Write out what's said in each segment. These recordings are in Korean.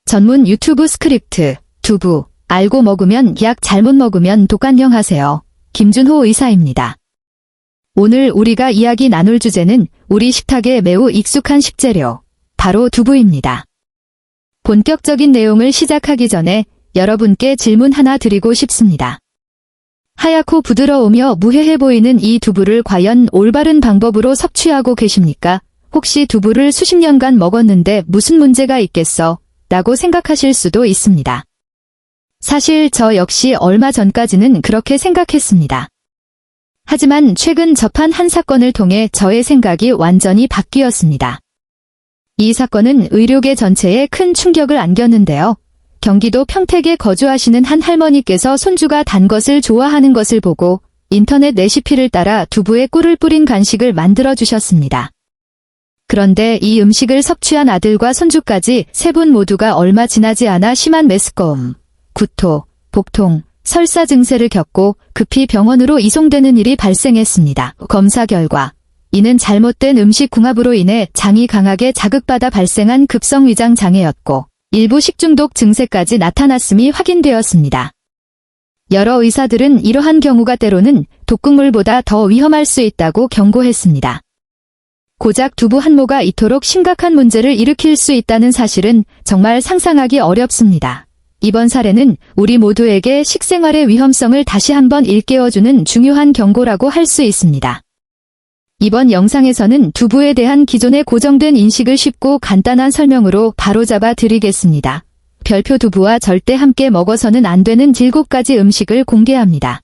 전문 유튜브 스크립트, 두부, 알고 먹으면 약 잘못 먹으면 독간령 하세요. 김준호 의사입니다. 오늘 우리가 이야기 나눌 주제는 우리 식탁에 매우 익숙한 식재료, 바로 두부입니다. 본격적인 내용을 시작하기 전에 여러분께 질문 하나 드리고 싶습니다. 하얗고 부드러우며 무해해 보이는 이 두부를 과연 올바른 방법으로 섭취하고 계십니까? 혹시 두부를 수십 년간 먹었는데 무슨 문제가 있겠어? 라고 생각하실 수도 있습니다. 사실 저 역시 얼마 전까지는 그렇게 생각했습니다. 하지만 최근 접한 한 사건을 통해 저의 생각이 완전히 바뀌었습니다. 이 사건은 의료계 전체에 큰 충격을 안겼는데요. 경기도 평택에 거주하시는 한 할머니께서 손주가 단 것을 좋아하는 것을 보고 인터넷 레시피를 따라 두부에 꿀을 뿌린 간식을 만들어 주셨습니다. 그런데 이 음식을 섭취한 아들과 손주까지 세 분 모두가 얼마 지나지 않아 심한 메스꺼움, 구토, 복통, 설사 증세를 겪고 급히 병원으로 이송되는 일이 발생했습니다. 검사 결과 이는 잘못된 음식 궁합으로 인해 장이 강하게 자극받아 발생한 급성위장 장애였고 일부 식중독 증세까지 나타났음이 확인되었습니다. 여러 의사들은 이러한 경우가 때로는 독극물보다 더 위험할 수 있다고 경고했습니다. 고작 두부 한 모가 이토록 심각한 문제를 일으킬 수 있다는 사실은 정말 상상하기 어렵습니다. 이번 사례는 우리 모두에게 식생활의 위험성을 다시 한번 일깨워주는 중요한 경고라고 할 수 있습니다. 이번 영상에서는 두부에 대한 기존의 고정된 인식을 쉽고 간단한 설명으로 바로잡아 드리겠습니다. 별표 두부와 절대 함께 먹어서는 안 되는 7가지 음식을 공개합니다.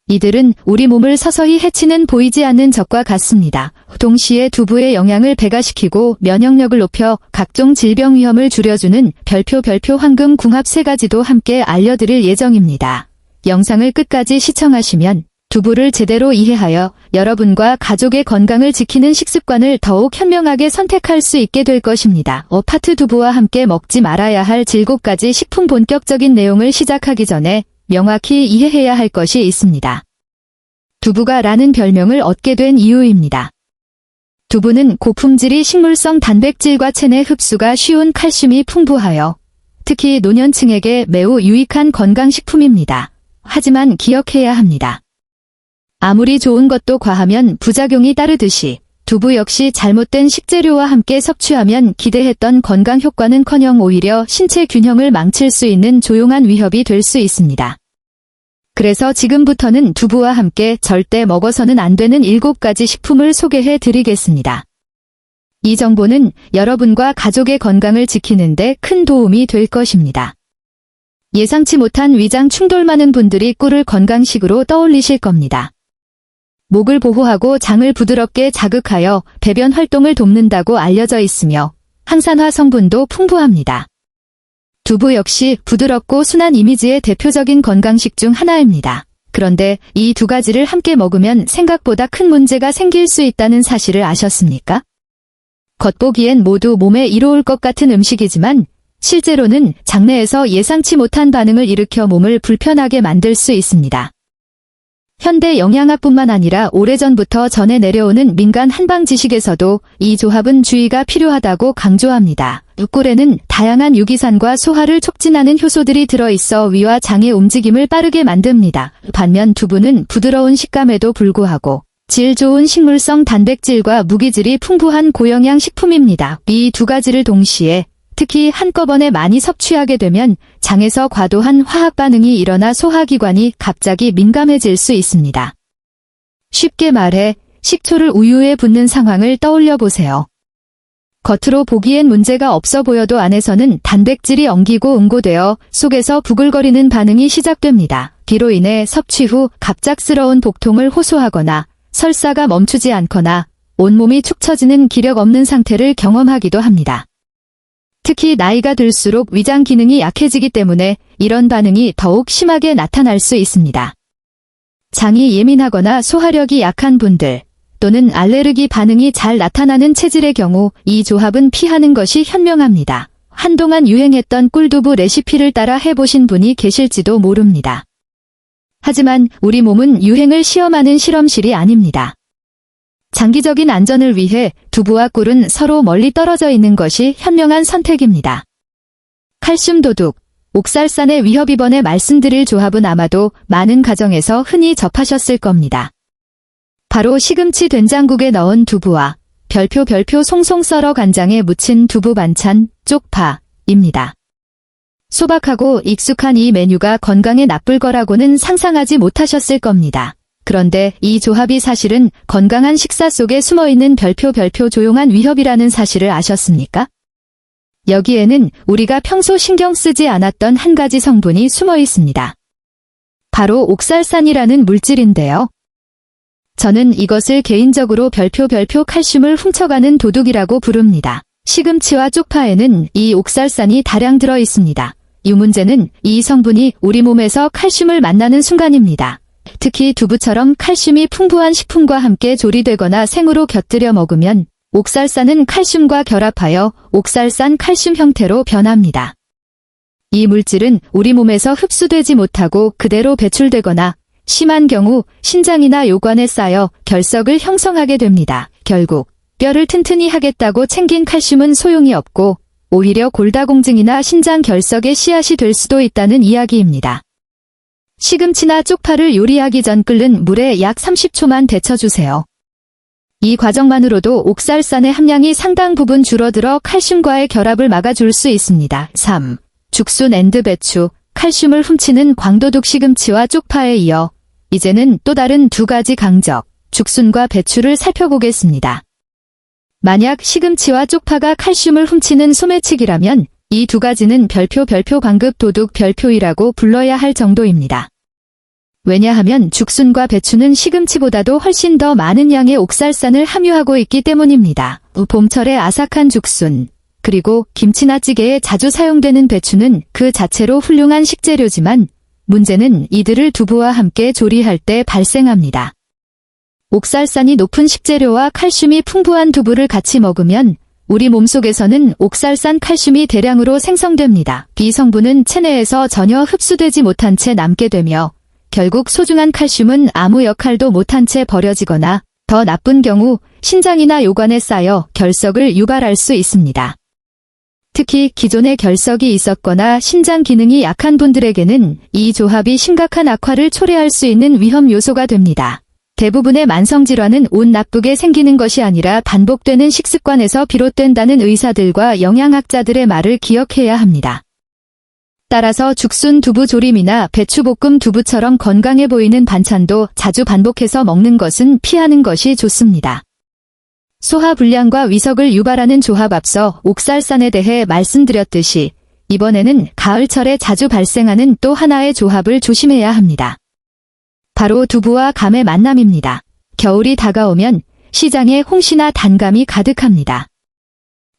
이들은 우리 몸을 서서히 해치는 보이지 않는 적과 같습니다. 동시에 두부의 영양을 배가시키고 면역력을 높여 각종 질병 위험을 줄여주는 별표 황금 궁합 3가지도 함께 알려드릴 예정입니다. 영상을 끝까지 시청하시면 두부를 제대로 이해하여 여러분과 가족의 건강을 지키는 식습관을 더욱 현명하게 선택할 수 있게 될 것입니다. 파트 두부와 함께 먹지 말아야 할 7가지 식품 본격적인 내용을 시작하기 전에 명확히 이해해야 할 것이 있습니다. 두부가 라는 별명을 얻게 된 이유입니다. 두부는 고품질이 식물성 단백질과 체내 흡수가 쉬운 칼슘이 풍부하여 특히 노년층에게 매우 유익한 건강식품입니다. 하지만 기억해야 합니다. 아무리 좋은 것도 과하면 부작용이 따르듯이 두부 역시 잘못된 식재료와 함께 섭취하면 기대했던 건강 효과는커녕 오히려 신체 균형을 망칠 수 있는 조용한 위협이 될 수 있습니다. 그래서 지금부터는 두부와 함께 절대 먹어서는 안 되는 7가지 식품을 소개해 드리겠습니다. 이 정보는 여러분과 가족의 건강을 지키는 데 큰 도움이 될 것입니다. 예상치 못한 위장 충돌 많은 분들이 꿀을 건강식으로 떠올리실 겁니다. 목을 보호하고 장을 부드럽게 자극하여 배변 활동을 돕는다고 알려져 있으며 항산화 성분도 풍부합니다. 두부 역시 부드럽고 순한 이미지의 대표적인 건강식 중 하나입니다. 그런데 이 2가지를 함께 먹으면 생각보다 큰 문제가 생길 수 있다는 사실을 아셨습니까? 겉보기엔 모두 몸에 이로울 것 같은 음식이지만 실제로는 장내에서 예상치 못한 반응을 일으켜 몸을 불편하게 만들 수 있습니다. 현대 영양학뿐만 아니라 오래전부터 전해 내려오는 민간 한방 지식에서도 이 조합은 주의가 필요하다고 강조합니다. 꿀에는 다양한 유기산과 소화를 촉진하는 효소들이 들어있어 위와 장의 움직임을 빠르게 만듭니다. 반면 두부는 부드러운 식감에도 불구하고 질 좋은 식물성 단백질과 무기질이 풍부한 고영양 식품입니다. 이 2가지를 동시에 특히 한꺼번에 많이 섭취하게 되면 장에서 과도한 화학 반응이 일어나 소화기관이 갑자기 민감해질 수 있습니다. 쉽게 말해 식초를 우유에 붓는 상황을 떠올려 보세요. 겉으로 보기엔 문제가 없어 보여도 안에서는 단백질이 엉기고 응고되어 속에서 부글거리는 반응이 시작됩니다. 비로 인해 섭취 후 갑작스러운 복통을 호소하거나 설사가 멈추지 않거나 온몸이 축 처지는 기력 없는 상태를 경험하기도 합니다. 특히 나이가 들수록 위장 기능이 약해지기 때문에 이런 반응이 더욱 심하게 나타날 수 있습니다. 장이 예민하거나 소화력이 약한 분들 또는 알레르기 반응이 잘 나타나는 체질의 경우 이 조합은 피하는 것이 현명합니다. 한동안 유행했던 꿀두부 레시피를 따라 해보신 분이 계실지도 모릅니다. 하지만 우리 몸은 유행을 시험하는 실험실이 아닙니다. 장기적인 안전을 위해 두부와 꿀은 서로 멀리 떨어져 있는 것이 현명한 선택입니다. 칼슘 도둑, 옥살산의 위협. 이번에 말씀드릴 조합은 아마도 많은 가정에서 흔히 접하셨을 겁니다. 바로 시금치 된장국에 넣은 두부와 별표 송송 썰어 간장에 무친 두부 반찬 쪽파입니다. 소박하고 익숙한 이 메뉴가 건강에 나쁠 거라고는 상상하지 못하셨을 겁니다. 그런데 이 조합이 사실은 건강한 식사 속에 숨어있는 별표 조용한 위협이라는 사실을 아셨습니까? 여기에는 우리가 평소 신경 쓰지 않았던 한 가지 성분이 숨어 있습니다. 바로 옥살산이라는 물질인데요. 저는 이것을 개인적으로 별표 칼슘을 훔쳐가는 도둑이라고 부릅니다. 시금치와 쪽파에는 이 옥살산이 다량 들어 있습니다. 이 문제는 이 성분이 우리 몸에서 칼슘을 만나는 순간입니다. 특히 두부처럼 칼슘이 풍부한 식품과 함께 조리되거나 생으로 곁들여 먹으면 옥살산은 칼슘과 결합하여 옥살산 칼슘 형태로 변합니다. 이 물질은 우리 몸에서 흡수되지 못하고 그대로 배출되거나 심한 경우 신장이나 요관에 쌓여 결석을 형성하게 됩니다. 결국 뼈를 튼튼히 하겠다고 챙긴 칼슘은 소용이 없고 오히려 골다공증이나 신장 결석의 씨앗이 될 수도 있다는 이야기입니다. 시금치나 쪽파를 요리하기 전 끓는 물에 약 30초만 데쳐주세요. 이 과정만으로도 옥살산의 함량이 상당 부분 줄어들어 칼슘과의 결합을 막아줄 수 있습니다. 3. 죽순 앤드 배추, 칼슘을 훔치는 광도둑. 시금치와 쪽파에 이어 이제는 또 다른 두 가지 강적, 죽순과 배추를 살펴보겠습니다. 만약 시금치와 쪽파가 칼슘을 훔치는 소매치기라면 이 두 가지는 별표 광급 도둑 별표이라고 불러야 할 정도입니다. 왜냐하면 죽순과 배추는 시금치보다도 훨씬 더 많은 양의 옥살산을 함유하고 있기 때문입니다. 봄철의 아삭한 죽순, 그리고 김치나 찌개에 자주 사용되는 배추는 그 자체로 훌륭한 식재료지만 문제는 이들을 두부와 함께 조리할 때 발생합니다. 옥살산이 높은 식재료와 칼슘이 풍부한 두부를 같이 먹으면 우리 몸속에서는 옥살산 칼슘이 대량으로 생성됩니다. 이 성분은 체내에서 전혀 흡수되지 못한 채 남게 되며 결국 소중한 칼슘은 아무 역할도 못한 채 버려지거나 더 나쁜 경우 신장이나 요관에 쌓여 결석을 유발할 수 있습니다. 특히 기존에 결석이 있었거나 신장 기능이 약한 분들에게는 이 조합이 심각한 악화를 초래할 수 있는 위험 요소가 됩니다. 대부분의 만성질환은 옷 나쁘게 생기는 것이 아니라 반복되는 식습관에서 비롯된다는 의사들과 영양학자들의 말을 기억해야 합니다. 따라서 죽순 두부 조림이나 배추볶음 두부처럼 건강해 보이는 반찬도 자주 반복해서 먹는 것은 피하는 것이 좋습니다. 소화불량과 위석을 유발하는 조합. 앞서 옥살산에 대해 말씀드렸듯이 이번에는 가을철에 자주 발생하는 또 하나의 조합을 조심해야 합니다. 바로 두부와 감의 만남입니다. 겨울이 다가오면 시장에 홍시나 단감이 가득합니다.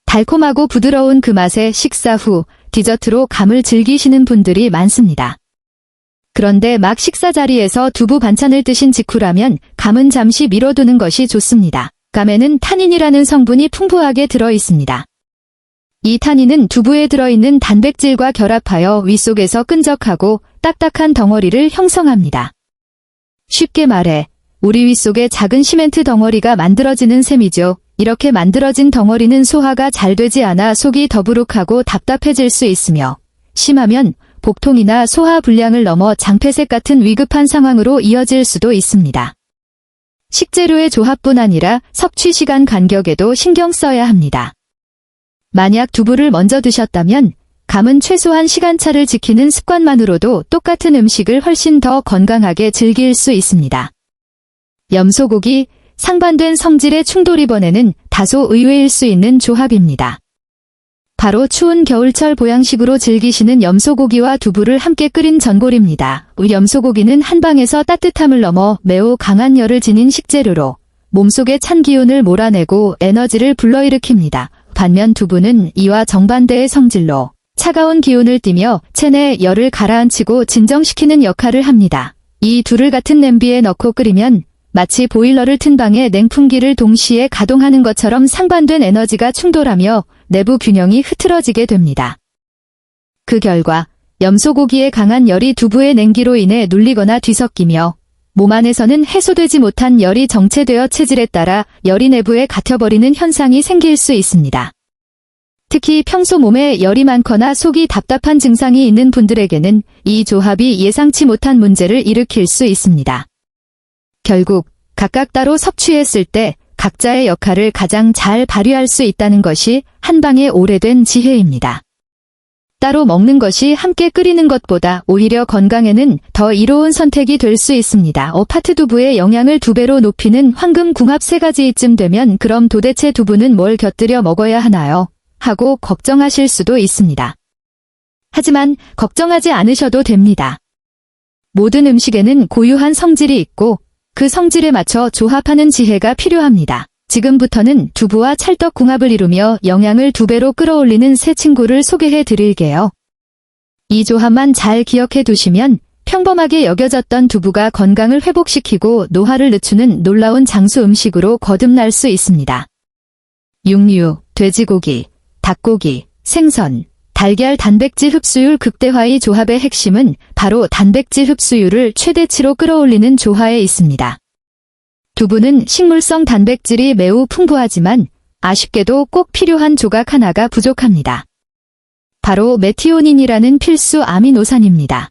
달콤하고 부드러운 그 맛에 식사 후 디저트로 감을 즐기시는 분들이 많습니다. 그런데 막 식사 자리에서 두부 반찬을 드신 직후라면 감은 잠시 미뤄두는 것이 좋습니다. 감에는 타닌이라는 성분이 풍부하게 들어 있습니다. 이 타닌은 두부에 들어있는 단백질과 결합하여 위 속에서 끈적하고 딱딱한 덩어리를 형성합니다. 쉽게 말해 우리 위 속에 작은 시멘트 덩어리가 만들어지는 셈이죠. 이렇게 만들어진 덩어리는 소화가 잘 되지 않아 속이 더부룩하고 답답해질 수 있으며 심하면 복통이나 소화불량을 넘어 장폐색 같은 위급한 상황으로 이어질 수도 있습니다. 식재료의 조합뿐 아니라 섭취 시간 간격에도 신경 써야 합니다. 만약 두부를 먼저 드셨다면 감은 최소한 시간차를 지키는 습관만으로도 똑같은 음식을 훨씬 더 건강하게 즐길 수 있습니다. 염소고기, 상반된 성질의 충돌. 이번에는 다소 의외일 수 있는 조합입니다. 바로 추운 겨울철 보양식으로 즐기시는 염소고기와 두부를 함께 끓인 전골입니다. 염소고기는 한방에서 따뜻함을 넘어 매우 강한 열을 지닌 식재료로 몸속의 찬 기운을 몰아내고 에너지를 불러일으킵니다. 반면 두부는 이와 정반대의 성질로 차가운 기운을 띠며 체내 열을 가라앉히고 진정시키는 역할을 합니다. 이 둘을 같은 냄비에 넣고 끓이면 마치 보일러를 튼 방에 냉풍기를 동시에 가동하는 것처럼 상반된 에너지가 충돌하며 내부 균형이 흐트러지게 됩니다. 그 결과 염소고기의 강한 열이 두부의 냉기로 인해 눌리거나 뒤섞이며 몸 안에서는 해소되지 못한 열이 정체되어 체질에 따라 열이 내부에 갇혀버리는 현상이 생길 수 있습니다. 특히 평소 몸에 열이 많거나 속이 답답한 증상이 있는 분들에게는 이 조합이 예상치 못한 문제를 일으킬 수 있습니다. 결국 각각 따로 섭취했을 때 각자의 역할을 가장 잘 발휘할 수 있다는 것이 한방의 오래된 지혜입니다. 따로 먹는 것이 함께 끓이는 것보다 오히려 건강에는 더 이로운 선택이 될 수 있습니다. 파트 두부의 영양을 2배로 높이는 황금 궁합 3가지쯤 되면 그럼 도대체 두부는 뭘 곁들여 먹어야 하나요? 하고 걱정하실 수도 있습니다. 하지만 걱정하지 않으셔도 됩니다. 모든 음식에는 고유한 성질이 있고 그 성질에 맞춰 조합하는 지혜가 필요합니다. 지금부터는 두부와 찰떡 궁합을 이루며 영양을 2배로 끌어올리는 새 친구를 소개해 드릴게요. 이 조합만 잘 기억해 두시면 평범하게 여겨졌던 두부가 건강을 회복시키고 노화를 늦추는 놀라운 장수 음식으로 거듭날 수 있습니다. 육류, 돼지고기, 닭고기, 생선, 달걀 단백질 흡수율 극대화의 조합의 핵심은 바로 단백질 흡수율을 최대치로 끌어올리는 조화에 있습니다. 두부는 식물성 단백질이 매우 풍부하지만 아쉽게도 꼭 필요한 조각 하나가 부족합니다. 바로 메티오닌이라는 필수 아미노산입니다.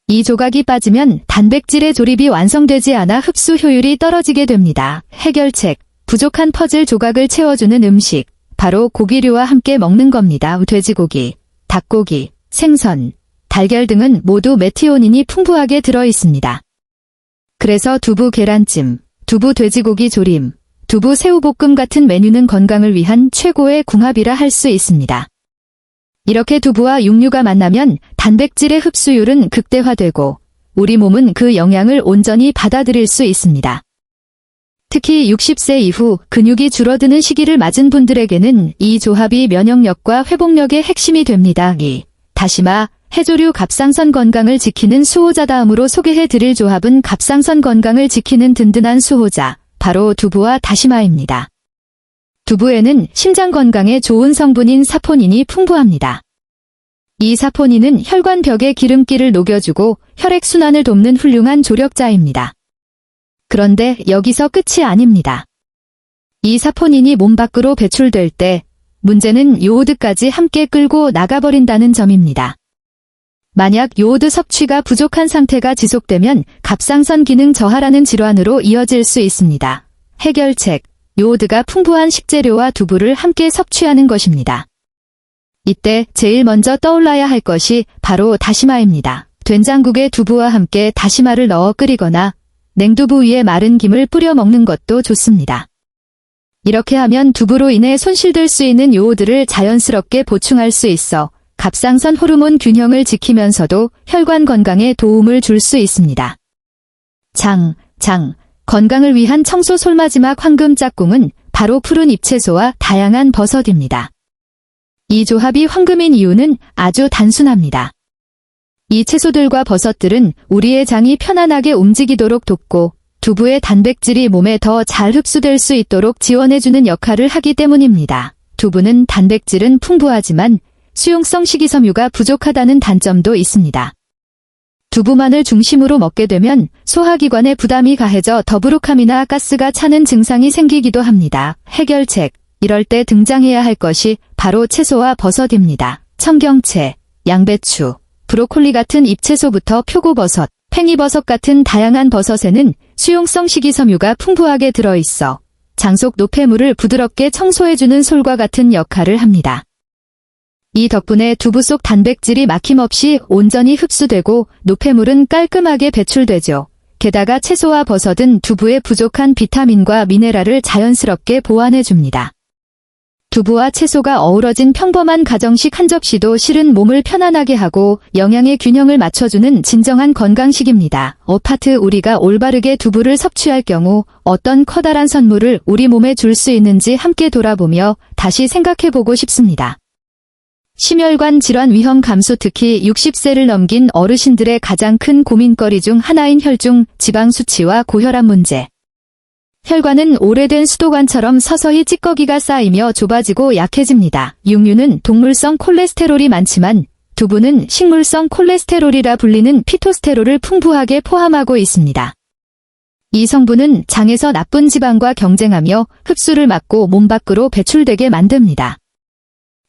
이 조각이 빠지면 단백질의 조립이 완성되지 않아 흡수 효율이 떨어지게 됩니다. 해결책, 부족한 퍼즐 조각을 채워주는 음식, 바로 고기류와 함께 먹는 겁니다. 돼지고기, 닭고기, 생선, 달걀 등은 모두 메티오닌이 풍부하게 들어있습니다. 그래서 두부 계란찜, 두부 돼지고기 조림, 두부 새우볶음 같은 메뉴는 건강을 위한 최고의 궁합이라 할 수 있습니다. 이렇게 두부와 육류가 만나면 단백질의 흡수율은 극대화되고 우리 몸은 그 영양을 온전히 받아들일 수 있습니다. 특히 60세 이후 근육이 줄어드는 시기를 맞은 분들에게는 이 조합이 면역력과 회복력의 핵심이 됩니다. 2. 다시마, 해조류 갑상선 건강을 지키는 수호자. 다음으로 소개해 드릴 조합은 갑상선 건강을 지키는 든든한 수호자, 바로 두부와 다시마입니다. 두부에는 심장 건강에 좋은 성분인 사포닌이 풍부합니다. 이 사포닌은 혈관벽에 기름기를 녹여주고 혈액순환을 돕는 훌륭한 조력자입니다. 그런데 여기서 끝이 아닙니다. 이 사포닌이 몸 밖으로 배출될 때 문제는 요오드까지 함께 끌고 나가버린다는 점입니다. 만약 요오드 섭취가 부족한 상태가 지속되면 갑상선 기능 저하라는 질환으로 이어질 수 있습니다. 해결책, 요오드가 풍부한 식재료와 두부를 함께 섭취하는 것입니다. 이때 제일 먼저 떠올라야 할 것이 바로 다시마입니다. 된장국에 두부와 함께 다시마를 넣어 끓이거나 냉두부 위에 마른 김을 뿌려 먹는 것도 좋습니다. 이렇게 하면 두부로 인해 손실될 수 있는 요오드를 자연스럽게 보충할 수 있어 갑상선 호르몬 균형을 지키면서도 혈관 건강에 도움을 줄 수 있습니다. 장, 건강을 위한 청소 솔마지막 황금 짝꿍은 바로 푸른 잎채소와 다양한 버섯입니다. 이 조합이 황금인 이유는 아주 단순합니다. 이 채소들과 버섯들은 우리의 장이 편안하게 움직이도록 돕고 두부의 단백질이 몸에 더 잘 흡수될 수 있도록 지원해주는 역할을 하기 때문입니다. 두부는 단백질은 풍부하지만 수용성 식이섬유가 부족하다는 단점도 있습니다. 두부만을 중심으로 먹게 되면 소화기관에 부담이 가해져 더부룩함이나 가스가 차는 증상이 생기기도 합니다. 해결책, 이럴 때 등장해야 할 것이 바로 채소와 버섯입니다. 청경채, 양배추, 브로콜리 같은 잎채소부터 표고버섯, 팽이버섯 같은 다양한 버섯에는 수용성 식이섬유가 풍부하게 들어있어 장속 노폐물을 부드럽게 청소해주는 솔과 같은 역할을 합니다. 이 덕분에 두부 속 단백질이 막힘없이 온전히 흡수되고 노폐물은 깔끔하게 배출되죠. 게다가 채소와 버섯은 두부의 부족한 비타민과 미네랄을 자연스럽게 보완해줍니다. 두부와 채소가 어우러진 평범한 가정식 한 접시도 실은 몸을 편안하게 하고 영양의 균형을 맞춰주는 진정한 건강식입니다. 파트 우리가 올바르게 두부를 섭취할 경우 어떤 커다란 선물을 우리 몸에 줄 수 있는지 함께 돌아보며 다시 생각해보고 싶습니다. 심혈관 질환 위험 감소. 특히 60세를 넘긴 어르신들의 가장 큰 고민거리 중 하나인 혈중 지방 수치와 고혈압 문제. 혈관은 오래된 수도관처럼 서서히 찌꺼기가 쌓이며 좁아지고 약해집니다. 육류는 동물성 콜레스테롤이 많지만 두부는 식물성 콜레스테롤이라 불리는 피토스테롤을 풍부하게 포함하고 있습니다. 이 성분은 장에서 나쁜 지방과 경쟁하며 흡수를 막고 몸 밖으로 배출되게 만듭니다.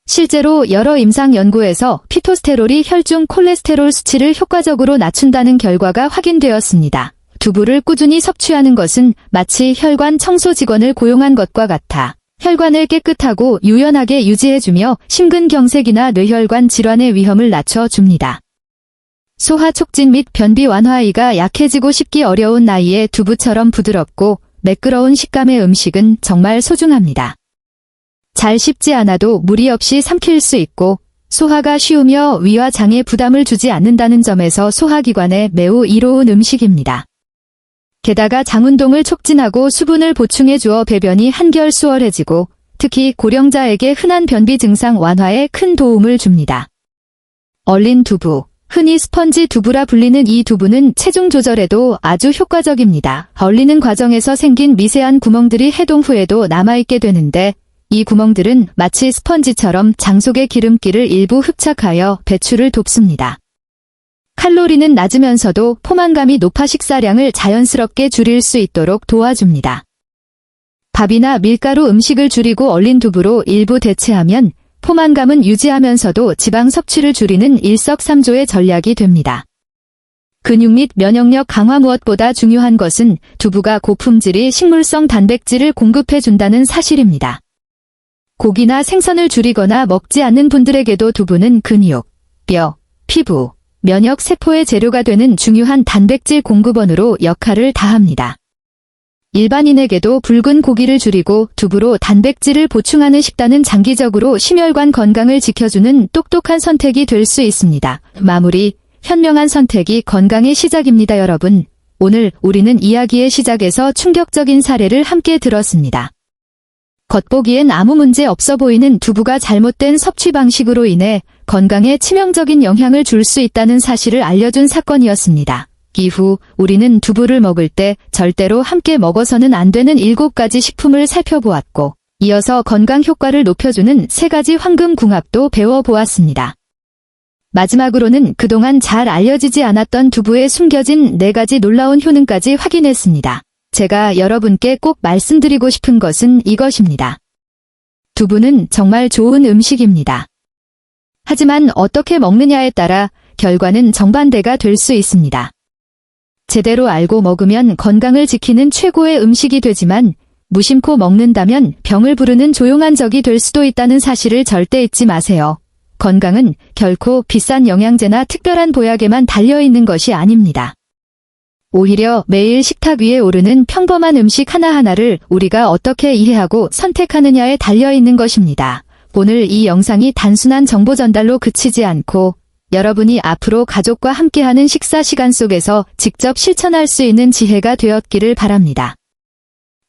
실제로 여러 임상 연구에서 피토스테롤이 혈중 콜레스테롤 수치를 효과적으로 낮춘다는 결과가 확인되었습니다. 두부를 꾸준히 섭취하는 것은 마치 혈관 청소 직원을 고용한 것과 같아 혈관을 깨끗하고 유연하게 유지해주며 심근경색이나 뇌혈관 질환의 위험을 낮춰줍니다. 소화 촉진 및 변비 완화에가 약해지고 씹기 어려운 나이에 두부처럼 부드럽고 매끄러운 식감의 음식은 정말 소중합니다. 잘 씹지 않아도 무리 없이 삼킬 수 있고 소화가 쉬우며 위와 장에 부담을 주지 않는다는 점에서 소화기관에 매우 이로운 음식입니다. 게다가 장운동을 촉진하고 수분을 보충해 주어 배변이 한결 수월해지고 특히 고령자에게 흔한 변비 증상 완화에 큰 도움을 줍니다. 얼린 두부, 흔히 스펀지 두부라 불리는 이 두부는 체중 조절에도 아주 효과적입니다. 얼리는 과정에서 생긴 미세한 구멍들이 해동 후에도 남아있게 되는데 이 구멍들은 마치 스펀지처럼 장 속의 기름기를 일부 흡착하여 배출을 돕습니다. 칼로리는 낮으면서도 포만감이 높아 식사량을 자연스럽게 줄일 수 있도록 도와줍니다. 밥이나 밀가루 음식을 줄이고 얼린 두부로 일부 대체하면 포만감은 유지하면서도 지방 섭취를 줄이는 일석삼조의 전략이 됩니다. 근육 및 면역력 강화 무엇보다 중요한 것은 두부가 고품질의 식물성 단백질을 공급해준다는 사실입니다. 고기나 생선을 줄이거나 먹지 않는 분들에게도 두부는 근육, 뼈, 피부, 면역 세포의 재료가 되는 중요한 단백질 공급원으로 역할을 다합니다. 일반인에게도 붉은 고기를 줄이고 두부로 단백질을 보충하는 식단은 장기적으로 심혈관 건강을 지켜주는 똑똑한 선택이 될 수 있습니다. 마무리, 현명한 선택이 건강의 시작입니다. 여러분, 오늘 우리는 이야기의 시작에서 충격적인 사례를 함께 들었습니다. 겉보기엔 아무 문제 없어 보이는 두부가 잘못된 섭취 방식으로 인해 건강에 치명적인 영향을 줄 수 있다는 사실을 알려준 사건이었습니다. 이후 우리는 두부를 먹을 때 절대로 함께 먹어서는 안 되는 7가지 식품을 살펴보았고 이어서 건강 효과를 높여주는 3가지 황금궁합도 배워보았습니다. 마지막으로는 그동안 잘 알려지지 않았던 두부에 숨겨진 4가지 놀라운 효능까지 확인했습니다. 제가 여러분께 꼭 말씀드리고 싶은 것은 이것입니다. 두부는 정말 좋은 음식입니다. 하지만 어떻게 먹느냐에 따라 결과는 정반대가 될 수 있습니다. 제대로 알고 먹으면 건강을 지키는 최고의 음식이 되지만 무심코 먹는다면 병을 부르는 조용한 적이 될 수도 있다는 사실을 절대 잊지 마세요. 건강은 결코 비싼 영양제나 특별한 보약에만 달려있는 것이 아닙니다. 오히려 매일 식탁 위에 오르는 평범한 음식 하나하나를 우리가 어떻게 이해하고 선택하느냐에 달려있는 것입니다. 오늘 이 영상이 단순한 정보 전달로 그치지 않고 여러분이 앞으로 가족과 함께하는 식사 시간 속에서 직접 실천할 수 있는 지혜가 되었기를 바랍니다.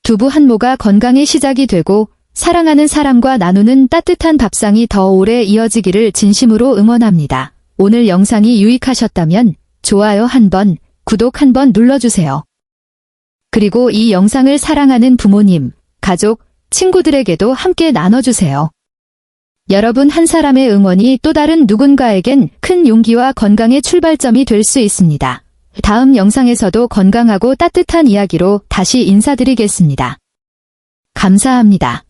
두부 한 모가 건강의 시작이 되고 사랑하는 사람과 나누는 따뜻한 밥상이 더 오래 이어지기를 진심으로 응원합니다. 오늘 영상이 유익하셨다면 좋아요 한번, 구독 한번 눌러주세요. 그리고 이 영상을 사랑하는 부모님, 가족, 친구들에게도 함께 나눠주세요. 여러분 한 사람의 응원이 또 다른 누군가에겐 큰 용기와 건강의 출발점이 될 수 있습니다. 다음 영상에서도 건강하고 따뜻한 이야기로 다시 인사드리겠습니다. 감사합니다.